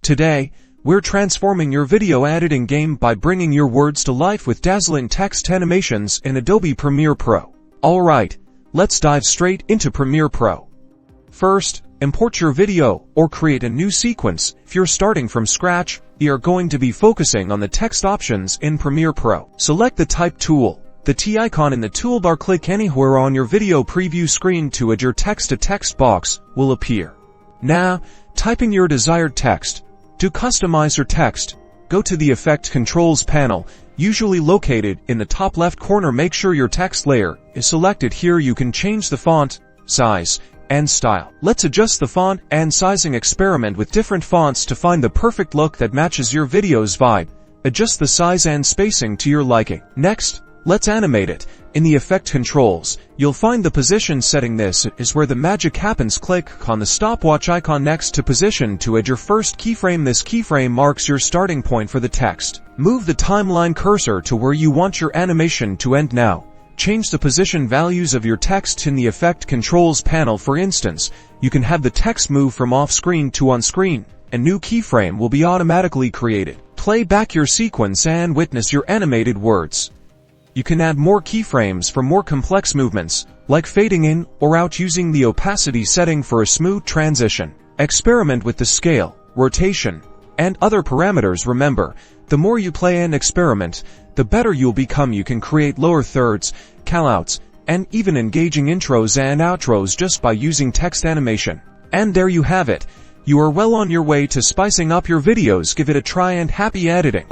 Today, we're transforming your video editing game by bringing your words to life with dazzling text animations in Adobe Premiere Pro. Alright, let's dive straight into Premiere Pro. First, import your video or create a new sequence. If you're starting from scratch, we are going to be focusing on the text options in Premiere Pro. Select the Type tool. The T icon in the toolbar, click anywhere on your video preview screen to add your text. A text box will appear. Now, type in your desired text. To customize your text, go to the Effect Controls panel, usually located in the top left corner. Make sure your text layer is selected. Here you can change the font, size, and style. Let's adjust the font and sizing. Experiment with different fonts to find the perfect look that matches your video's vibe. Adjust the size and spacing to your liking. Next, let's animate it. In the Effect Controls, you'll find the position setting. This is where the magic happens. Click on the stopwatch icon next to position to add your first keyframe. This keyframe marks your starting point for the text. Move the timeline cursor to where you want your animation to end. Now, change the position values of your text in the Effect Controls panel. For instance, you can have the text move from off-screen to on-screen. A new keyframe will be automatically created. Play back your sequence and witness your animated words. You can add more keyframes for more complex movements, like fading in or out using the opacity setting for a smooth transition. Experiment with the scale, rotation, and other parameters. Remember, the more you play and experiment, the better you'll become. You can create lower thirds, callouts, and even engaging intros and outros just by using text animation. And there you have it. You are well on your way to spicing up your videos. Give it a try and happy editing.